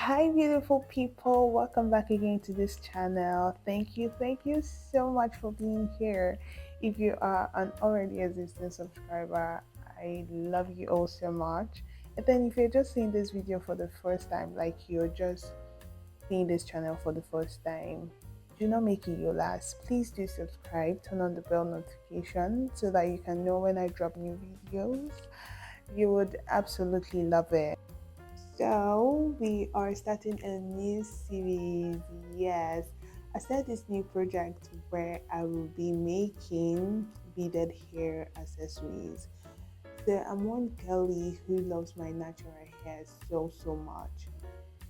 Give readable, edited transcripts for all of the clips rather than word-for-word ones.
Hi, beautiful people. Welcome back again to this channel. Thank you so much for being here. If you are an already existing subscriber, I love you all so much. And then, if you're just seeing this video for the first time, like you're just seeing this channel for the first time, do not make it your last. Please do subscribe, turn on the bell notification so that you can know when I drop new videos. You would absolutely love it. So, we are starting a new series. Yes, I started this new project where I will be making beaded hair accessories. So, I'm one girly who loves my natural hair so much.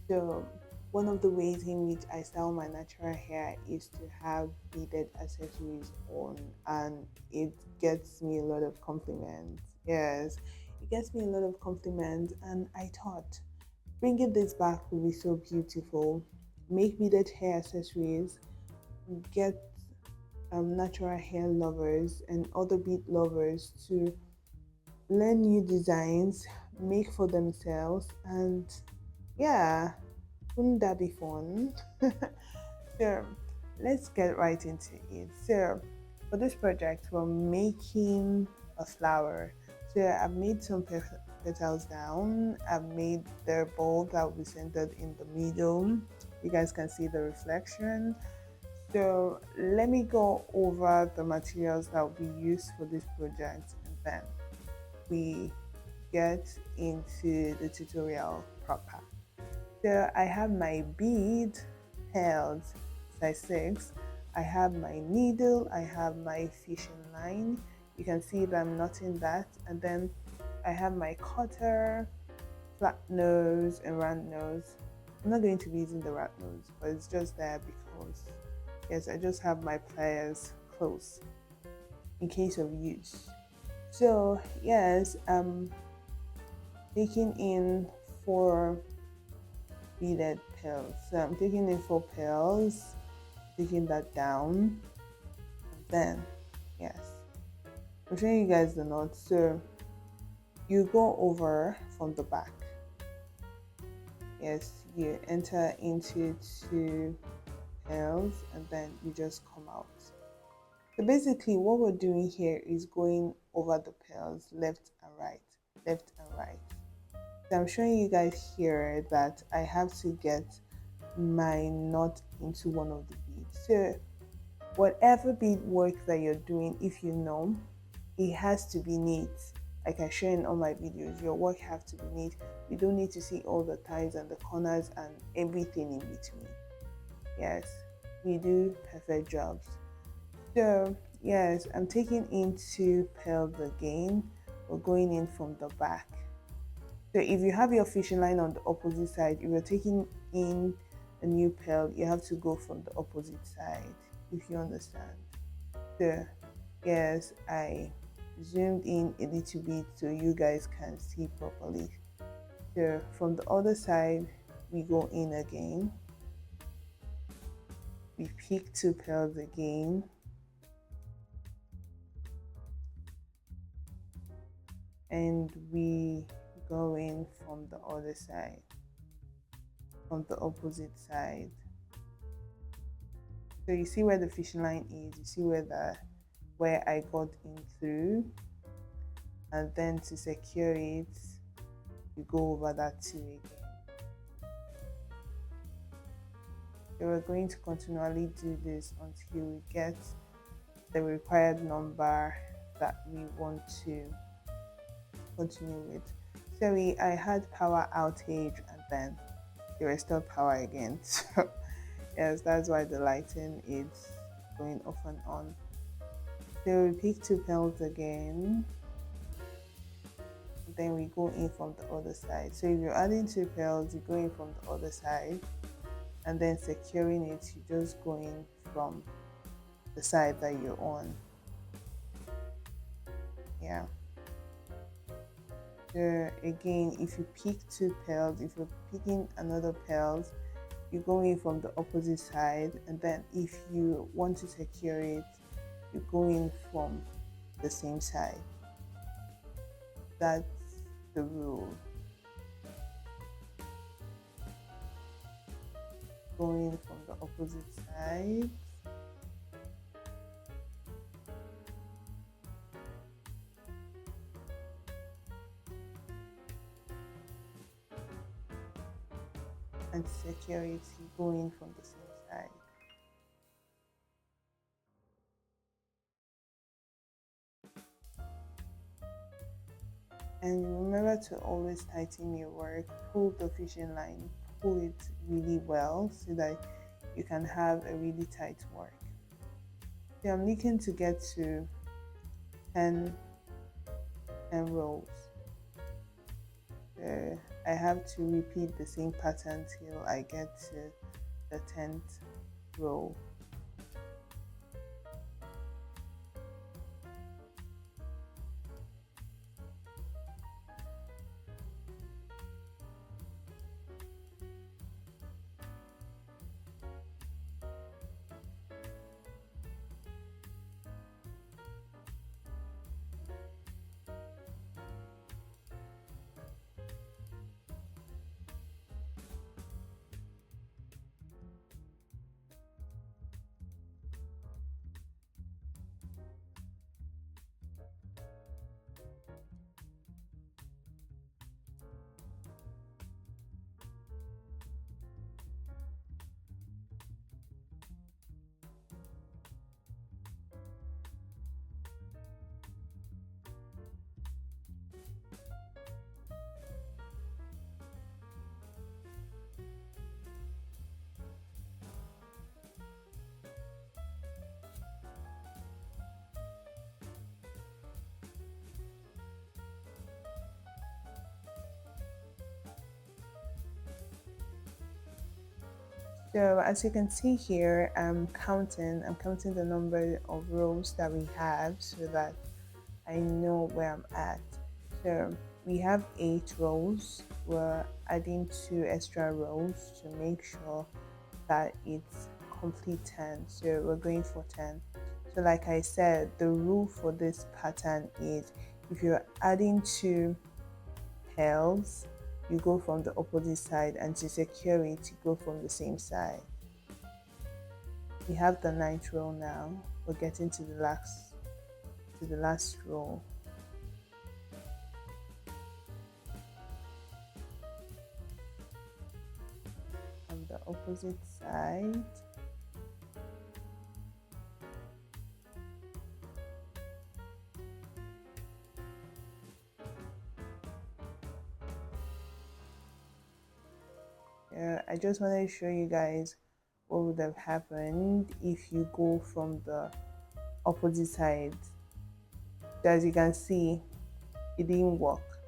So, one of the ways in which I style my natural hair is to have beaded accessories on, and it gets me a lot of compliments. Yes, it gets me a lot of compliments, and I thought bringing this back will be so beautiful. Make beaded hair accessories, get natural hair lovers and other bead lovers to learn new designs, make for themselves, and yeah, wouldn't that be fun? So let's get right into it. So for this project, we're making a flower. So I've made some petals down. I've made their bulb that will be centered in the middle. You guys can see the reflection. So let me go over the materials that will be used for this project, and then we get into the tutorial proper. So I have my bead held size 6. I have my needle, I have my fishing line. You can see that I'm knotting that, and then I have my cutter, flat nose and round nose. I'm not going to be using the round nose, but it's just there because yes, I just have my pliers close in case of use. So yes, I'm taking in 4 beaded pearls. So I'm taking in 4 pearls, taking that down, and then yes, I'm showing you guys the knot. So you go over from the back. Yes, you enter into 2 pearls and then you just come out. So basically what we're doing here is going over the pearls left and right, left and right. So I'm showing you guys here that I have to get my knot into one of the beads. So whatever bead work that you're doing, if you know, it has to be neat. Like I show in all my videos, your work have to be neat. You don't need to see all the ties and the corners and everything in between. Yes, we do perfect jobs. So yes, I'm taking in 2 pearls again. We're going in from the back. So if you have your fishing line on the opposite side, if you're taking in a new pearl, you have to go from the opposite side, if you understand. So yes, I zoomed in a little bit so you guys can see properly. So from the other side, we go in again. We pick 2 pearls again. And we go in from the other side, from the opposite side. So you see where the fishing line is, you see where I got in through, and then to secure it, you go over that too again. So we're going to continually do this until we get the required number that we want to continue with. So I had power outage and then they restored power again. So yes, that's why the lighting is going off and on. So we pick 2 pearls again. Then we go in from the other side. So if you're adding 2 pearls, you go in from the other side, and then securing it, you just go in from the side that you're on. Yeah. So again, if you pick 2 pearls, if you're picking another pearls, you go in from the opposite side, and then if you want to secure it, you go in from the same side. That's the rule. going from the opposite side. And security going from the same side. And remember to always tighten your work, pull the fishing line, pull it really well so that you can have a really tight work. So I'm looking to get to 10, 10 rows. So I have to repeat the same pattern till I get to the 10th row. So as you can see here, I'm counting the number of rows that we have so that I know where I'm at. So we have 8 rows. We're adding 2 extra rows to make sure that it's complete 10. So we're going for 10. So like I said, the rule for this pattern is if you're adding 2 pearls, you go from the opposite side, and to secure it, you go from the same side. We have the 9th row now. We're getting to the last row. On the opposite side. I just wanted to show you guys what would have happened if you go from the opposite side. So as you can see, it didn't work.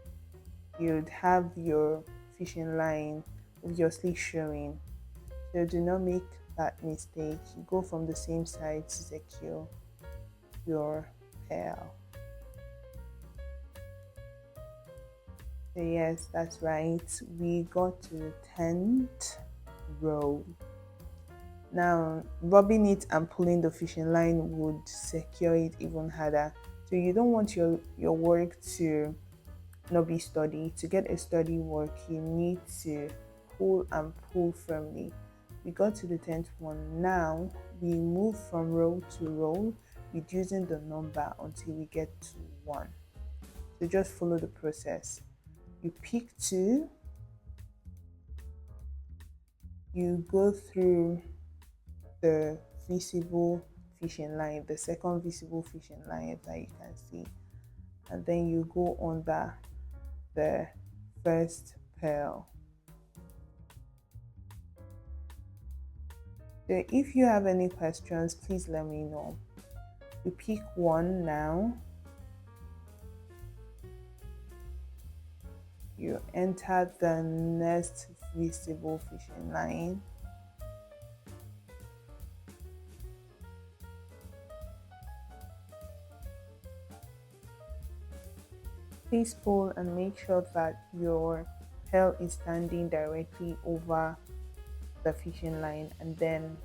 You'd have your fishing line obviously showing. So do not make that mistake. You go from the same side to secure your pearl. So yes, that's right. We got to the 10th row. Now, rubbing it and pulling the fishing line would secure it even harder. So you don't want your work to not be sturdy. To get a sturdy work, you need to pull and pull firmly. We got to the 10th one. Now we move from row to row, reducing the number until we get to 1. So just follow the process. You pick 2, you go through the visible fishing line, the second visible fishing line that you can see, and then you go under the first pearl. So if you have any questions, please let me know. You pick 1 now. You enter the next visible fishing line. Please pull and make sure that your pearl is standing directly over the fishing line, and then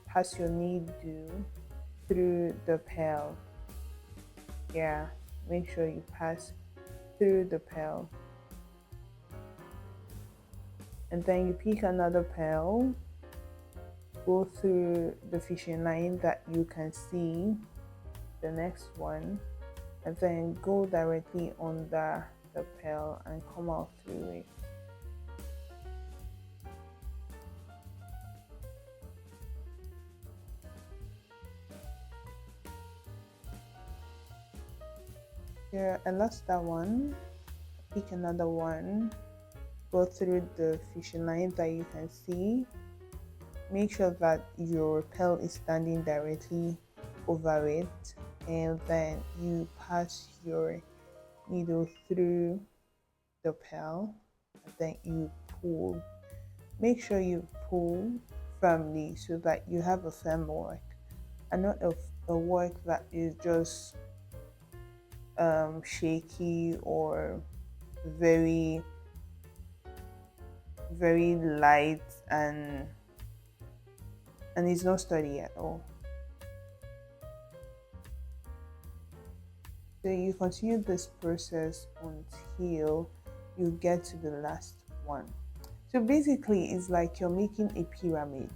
pass your needle through the pearl. Yeah, make sure you pass through the pearl. And then you pick another pearl go through the fishing line that you can see, the next one, and then go directly under the pearl and come out through it. Yeah, I lost that one. Pick another one. Go through the fishing line that you can see. Make sure that your pearl is standing directly over it, and then you pass your needle through the pearl, and then you pull. Make sure you pull firmly so that you have a firm work and not a work that is just shaky or very very light and it's not sturdy at all. So you continue this process until you get to the last one. So basically it's like you're making a pyramid.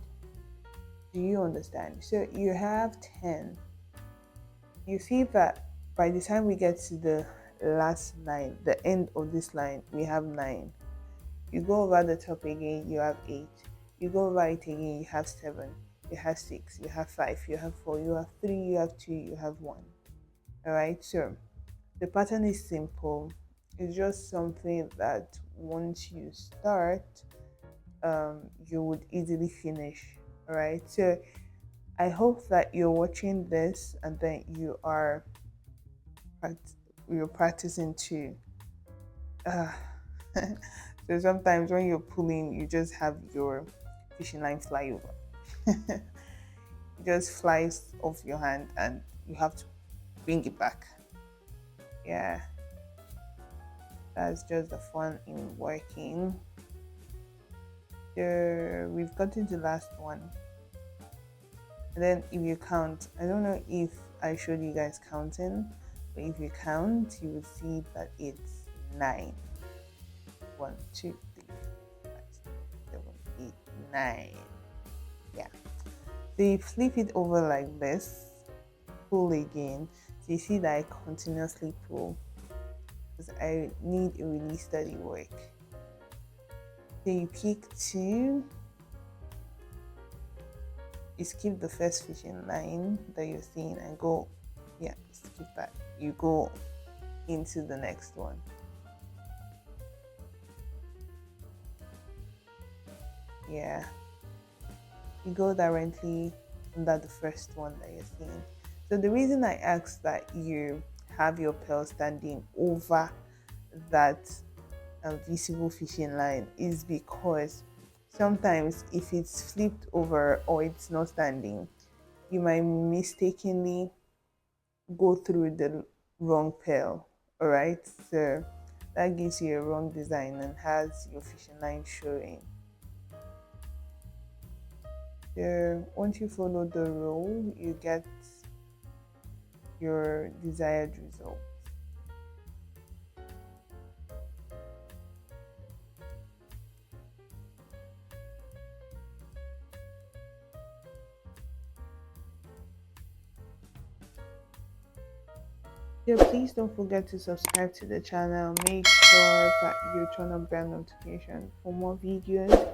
Do you understand? So you have 10. You see that by the time we get to the last line, the end of this line, we have 9. You go over the top again, you have 8. You go over it again, you have 7. You have 6. You have 5. You have 4. You have 3. You have 2. You have 1. All right. So the pattern is simple. It's just something that once you start, you would easily finish. All right. So I hope that you're watching this and then you're practicing too. Uh, so sometimes when you're pulling, you just have your fishing line fly over. It just flies off your hand and you have to bring it back. Yeah, that's just the fun in working. We've gotten to the last one. And then if you count, I don't know if I showed you guys counting, but if you count, you will see that it's 9. 1, 2, 3, 4, 5, 6, 7, 8, 9. Yeah. So you flip it over like this, pull again. So you see that I continuously pull because I need a really steady work. So you pick 2, you skip the first fishing line that you're seeing and go, yeah, skip that. You go into the next one. Yeah, you go directly under the first one that you're seeing. So the reason I asked that you have your pearl standing over that visible fishing line is because sometimes if it's flipped over or it's not standing, you might mistakenly go through the wrong pearl. All right, so that gives you a wrong design and has your fishing line showing. So once you follow the rule, you get your desired result. Yeah, please don't forget to subscribe to the channel. Make sure that you turn on bell notification for more videos.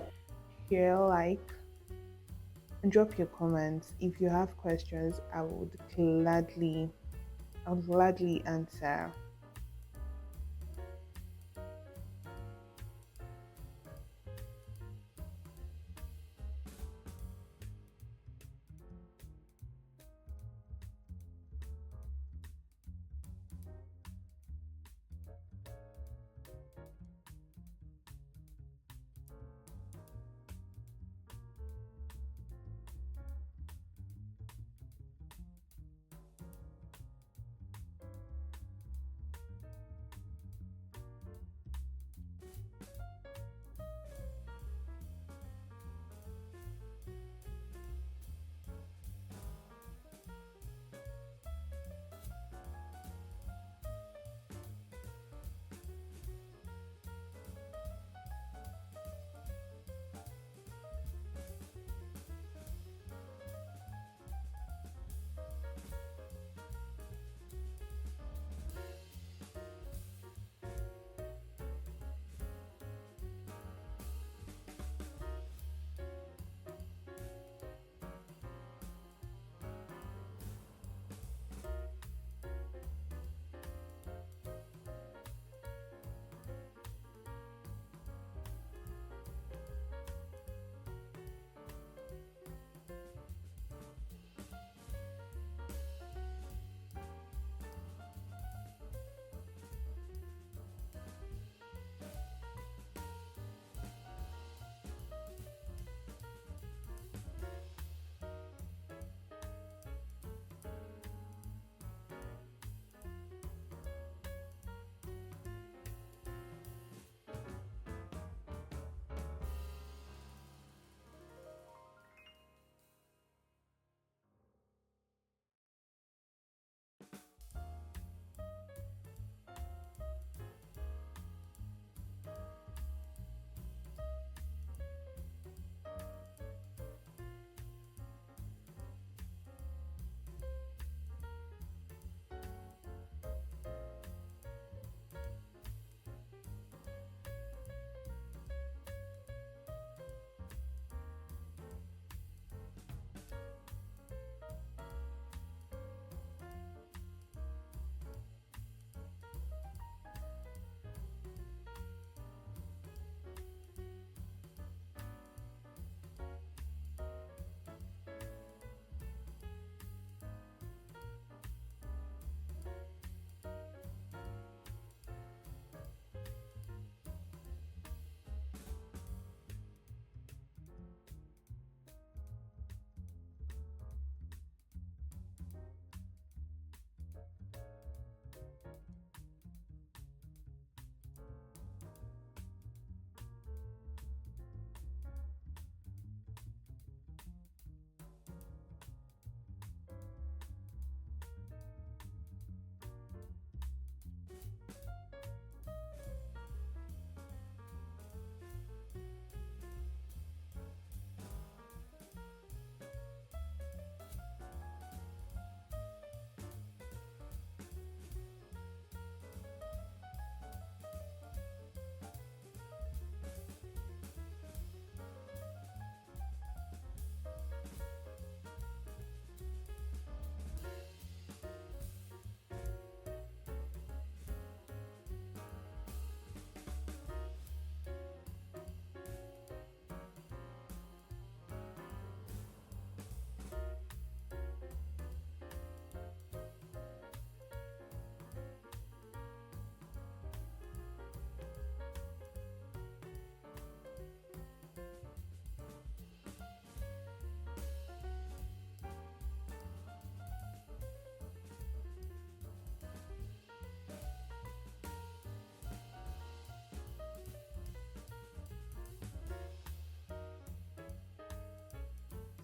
Share, like, and drop your comments. If you have questions, I would gladly answer.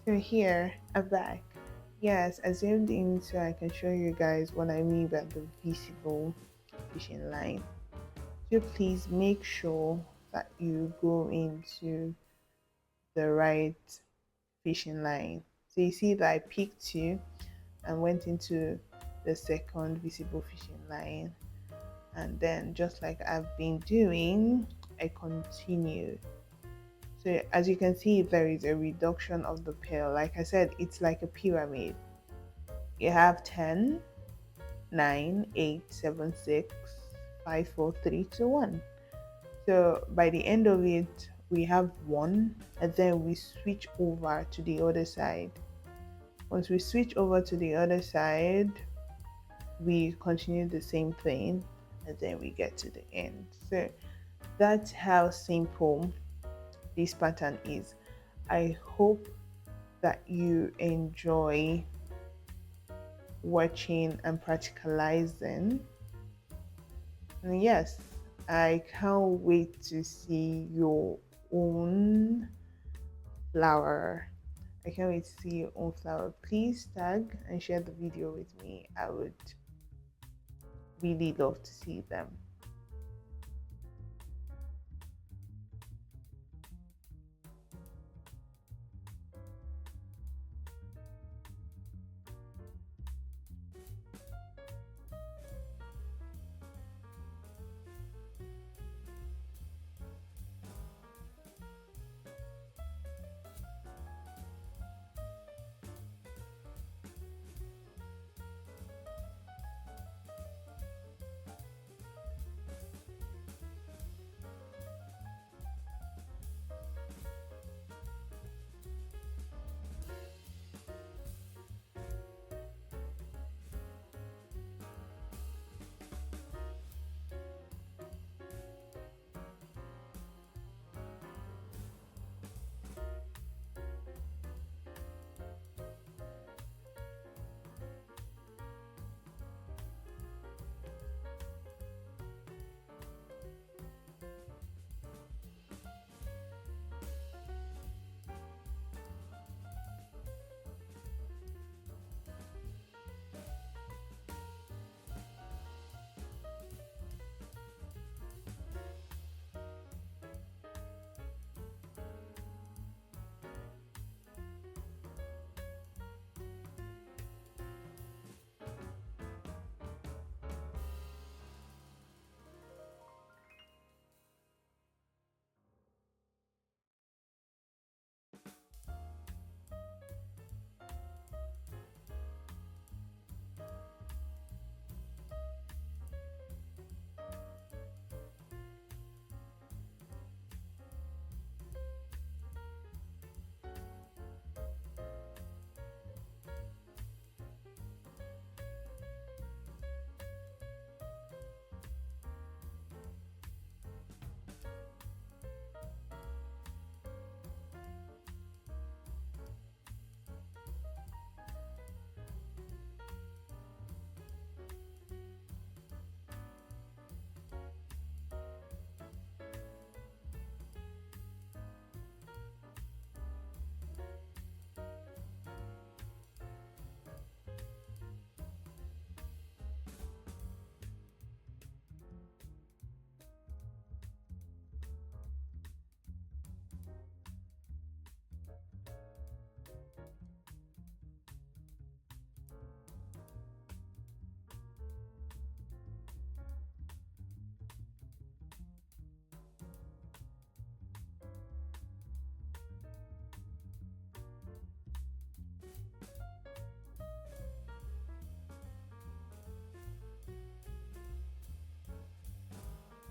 So here, I'm back. Yes, I zoomed in so I can show you guys what I mean by the visible fishing line. So please make sure that you go into the right fishing line. So you see that I picked two and went into the second visible fishing line. And then just like I've been doing, I continue. So as you can see, there is a reduction of the pill. Like I said, it's like a pyramid. You have 10, 9, 8, 7, 6, 5, 4, 3, 2, 1. So by the end of it, we have one, and then we switch over to the other side. Once we switch over to the other side, we continue the same thing, and then we get to the end. So that's how simple this pattern is. I hope that you enjoy watching and practicalizing. And yes, I can't wait to see your own flower. I can't wait to see your own flower. Please tag and share the video with me. I would really love to see them.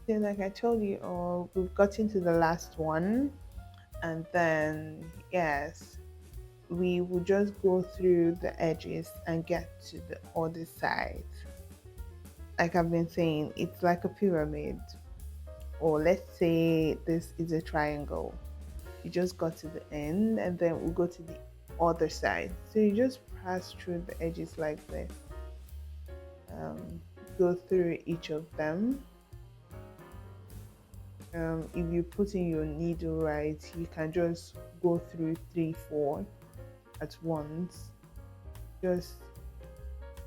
So like I told you, we've gotten to the last one, and then yes, we will just go through the edges and get to the other side. Like I've been saying, it's like a pyramid, or let's say this is a triangle. You just got to the end, and then we'll go to the other side. So you just pass through the edges like this, um, go through each of them. If you put in your needle right, you can just go through 3, 4. at once, just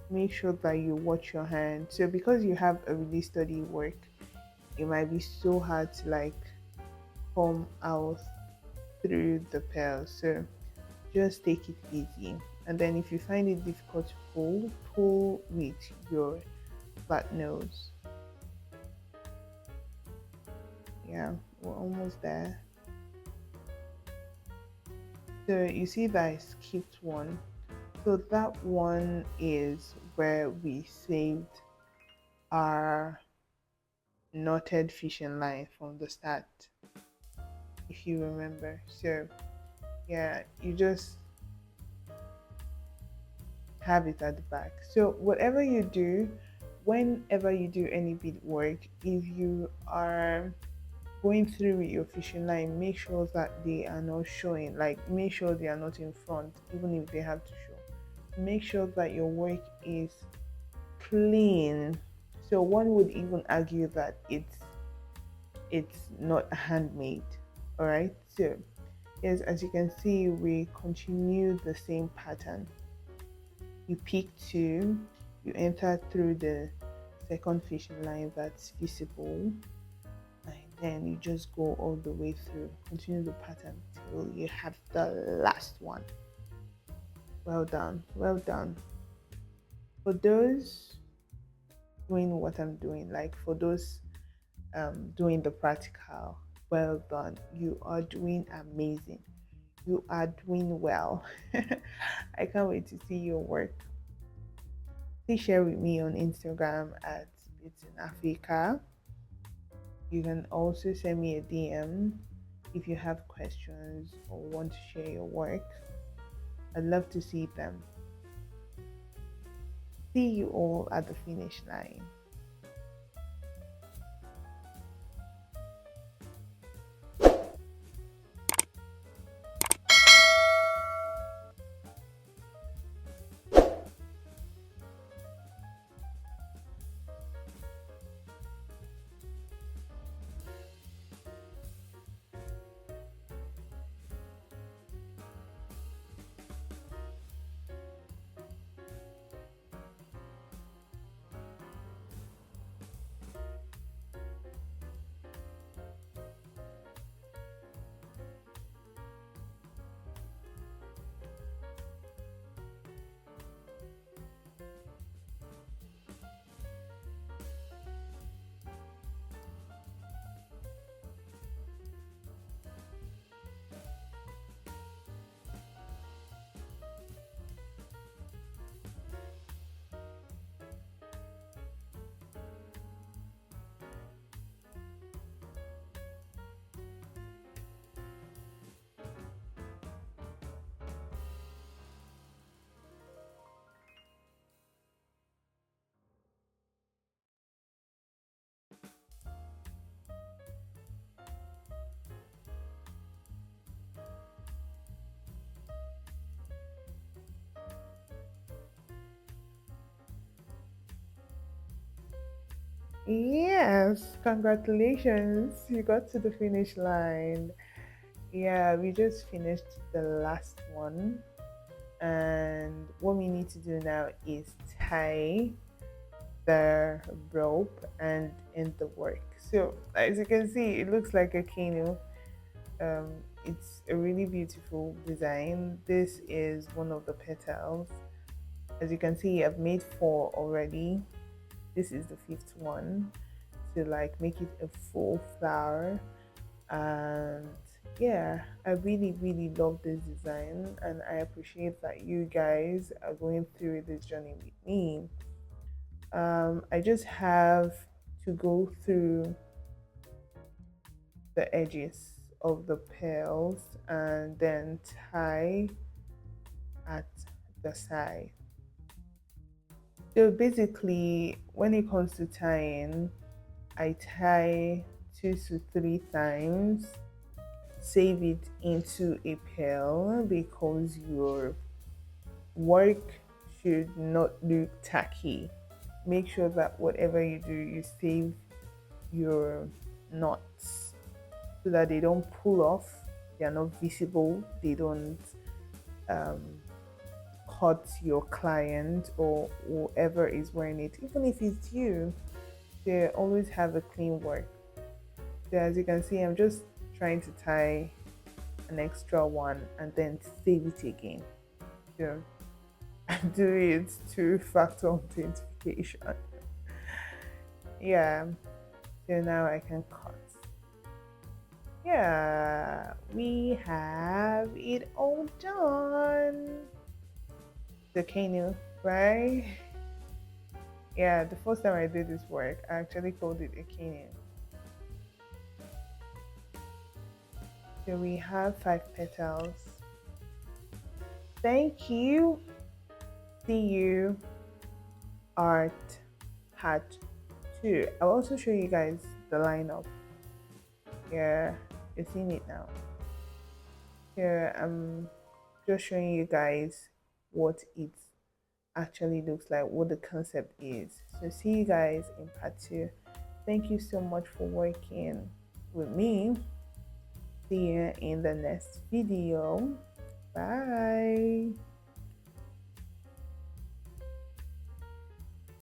make sure that you watch your hand. So because you have a really steady work, it might be so hard to like come out through the pearls. So just take it easy. And then if you find it difficult to pull, pull with your flat nose. Yeah, we're almost there. So you see that I skipped one. So that one is where we saved our knotted fishing line from the start, if you remember. So yeah, you just have it at the back. So whatever you do, whenever you do any bead work, if you are going through with your fishing line, make sure that they are not showing, like make sure they are not in front, even if they have to show. Make sure that your work is clean. So one would even argue that it's not handmade. All right. So yes, as you can see, we continue the same pattern. You pick two, you enter through the second fishing line that's visible, and then you just go all the way through. Continue the pattern till you have the last one. Well done, well done. For those doing what I'm doing, like for those doing the practical, well done. You are doing amazing. You are doing well. I can't wait to see your work. Please share with me on Instagram at It's in Africa. You can also send me a DM if you have questions or want to share your work. I'd love to see them. See you all at the finish line. Yes, congratulations. You got to the finish line. Yeah, we just finished the last one. And what we need to do now is tie the rope and end the work. So, as you can see, it looks like a canoe. It's a really beautiful design. This is one of the petals. As you can see, I've made four already. This is the fifth one to like make it a full flower. And yeah, I really, really love this design, and I appreciate that you guys are going through this journey with me. I just have to go through the edges of the pearls and then tie at the side. So basically, when it comes to tying, I tie 2 to 3 times, save it into a pearl because your work should not look tacky. Make sure that whatever you do, you save your knots so that they don't pull off, they are not visible, they don't um, hurt your client or whoever is wearing it, even if it's you. They always have a clean work. So as you can see, I'm just trying to tie an extra one and then save it again. So I do it two factor authentication. Yeah. So now I can cut. Yeah, we have it all done. The canoe, right? Yeah, the first time I did this work, I actually called it a canoe. So we have 5 petals. Thank you. See you. Art hat 2. I'll also show you guys the lineup. Yeah, you're seeing it now. Here I'm just showing you guys what it actually looks like, what the concept is. So see you guys in part 2. Thank you so much for working with me. See you in the next video. Bye.